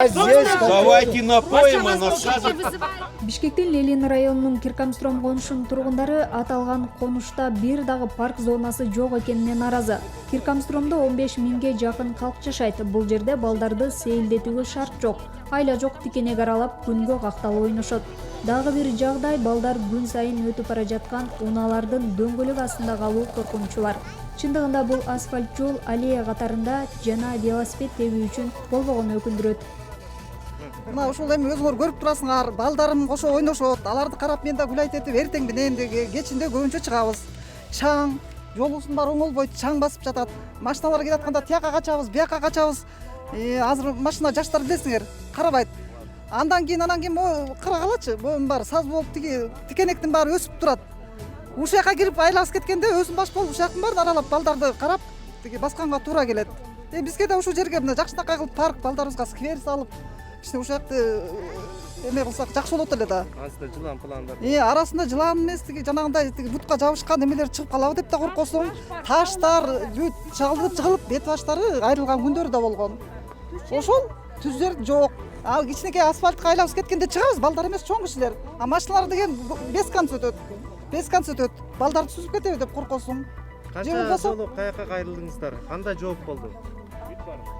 Давайте напоим и насажем. Бишкектин Ленин районунун Киркамстром конушунун тургундары аталган конушта бир дагы парк зонасы жок экенине нааразы. Киркамстромдо 15 миңге жакын калк жашайт. Бул жерде балдарды сейилдетүүгө шарт жок. Айла жок тикенек аралап күнгө какталып ойношот. Дагы бир жагдай балдар күн сайын өтүп бара жаткан унаалардын дөңгөлөк астында калуу коркунучу бар. Чындыгында бул асфальт жол, аллея катарында жана велосипед тебүү үчүн болбогон өкүндүрөт. Мына ушул эми өзүңөр көрүп турасыңар, балдарым кошо ойношот. Аларды карап мен да гулайт этип эртең менен кечинде көбүнчө чыгабыз. Чаң, жол узундары оңолбойт, чаң басып жатат. Машиналар келатканда тияка качабыз, бияка качабыз. Азыр машина жаштар билесиңер, карабайт. Андан кийин карагалачы, моун баары саз болуп тикенектин баары өсүп турат. Ушул жака кирип айлабыз кеткенде өзүм баш болуп ушул жактын баарын аралап балдарды карап басканга туура келет. Бизге да ушул жерге мына жакшынакай кылып парк, балдарыбызга сквер салып, ушул жакты эме кылсак жакшы болот эле да. Арасында жылан пландар. Арасында жылан эмес, жанагындай бутка жабышкан эмелер чыгып калабы деп да коркосуң. Таштар бүт жыгылып, бет баштары айрылган күндөрү да болгон. Ошол түз жер жок. Ал кичинекей асфальтка айлабыз кеткенде чыгабыз, балдар эмес, чоң кишилер. Машиналар деген бес канц өтөт. Балдарды сүзүп кетеби деп коркосуң. Канча жолу каяка кайрылдыңыздар? Кандай жооп болду?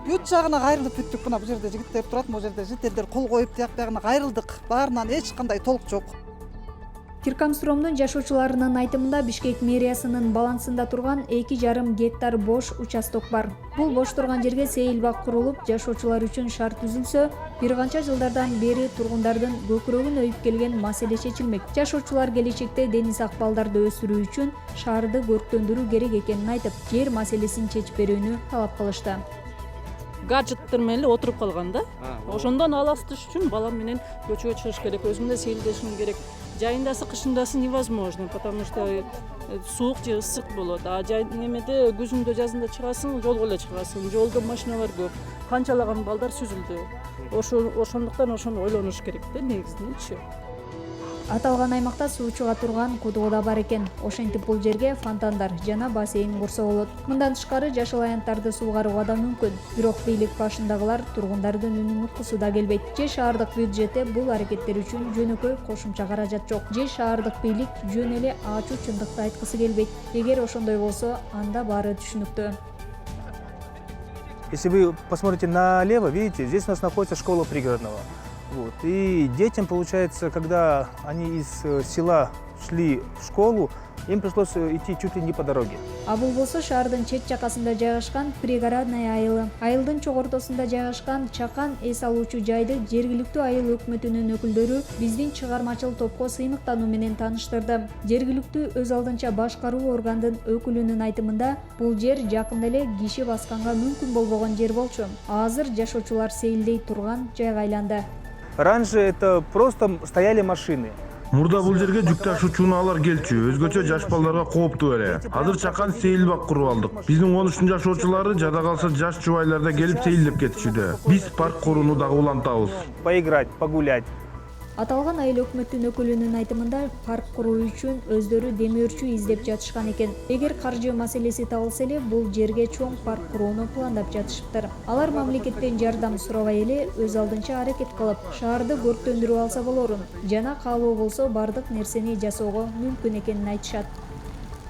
Бүт жагына кайрылып бүттүк. Мына бул жерде жигиттер турат, бул жерде жителдер кол коюп тияк биягына кайрылдык. Баарынан эч кандай толк жок. Киркамстромдун жашоочуларынын айтымында Бишкек мэриясынын балансында турган 2,5 гектар бош участок бар. Бул бош турган жерге сейилбак курулуп, жашоочулар үчүн шарт түзүлсө, бир канча жылдардан бери тургундардын көкүрөгүн өйүп келген маселе чечилмек. Жашоочулар келечекте дени сак балдарды өсүрүү үчүн шаарды көрктөндүрүү керек экенин айтып, жер маселесин чечип берүүнү талап кылышты. Гаджеттер менен эле отуруп калган да. Ошондон аластыш үчүн балам менен көчөгө чыгыш керек, өзүм да сейилдешим керек. Жайындасы кышындасы невозможно, потому что суук же ысык болот. А немеде күзүндө жазында чыгасың, жолго эле чыгасың. Жолдо машиналар көп. Канчалаган балдар сүзүлдү. Ошондуктан ошону ойлонуш керек да негизиненчи. Аталган аймакта суучуга турган кудук да бар экен. Ошентип бул жерге фонтандар жана бассейн курса болот. Мындан тышкары жашыл аянттарды суугарууга да мүмкүн. Бирок бийлик башындагылар тургундардын үнүн уккусу да келбейт. Же шаардык бюджетте бул аракеттер үчүн жөнөкөй кошумча каражат жок. Же шаардык бийлик жөн эле ачуу чындыкты айткысы келбейт. Эгер ошондой болсо, анда баары түшүнүктүү. Если вы посмотрите налево, видите, здесь у нас находится школа пригородного. Вот. И детям, получается, когда они из села шли в школу, им пришлось идти чуть ли не по дороге. А бул болсо шаардын чет жакасында жайгашкан пригородный айылы. Айылдын чок ортосунда жайгашкан чакан эс алуучу жайды жергиликтүү айыл өкмөтүнүн өкүлдөрү биздин чыгармачыл топко сыймыктануу менен тааныштырды. Жергиликтүү өз алдынча башкаруу органдын өкүлүнүн айтымында, бул жер жакында эле киши басканга мүмкүн болбогон жер болчу. Азыр жашоочулар сейилдей турган жайга айланды. Раньше это просто стояли машины. Мурда бул жерге жүк ташуучу унаалар келчү, өзгөчө жаш балдарга кооптуу эле. Азыр чакан сейилбак куруп алдык. Биздин конуштун жашоочулары жада калса жаш жубайлар да келип сейилдеп кетишүүдө. Биз парк курууну дагы улантабыз. Поиграть, погулять. Аталган айыл өкмөттүн өкүлүнүн айтымында, парк куруу үчүн өздөрү демөөрчү издеп жатышкан экен. Эгер каржы маселеси табылса эле, бул жерге чоң парк курууну пландап жатышыптыр. Алар мамлекеттен жардам сурабай эле өз алдынча аракет кылып, шаарды көрктөндүрүп алса болорун жана каалоо болсо бардык нерсени жасоого мүмкүн экенин айтышат.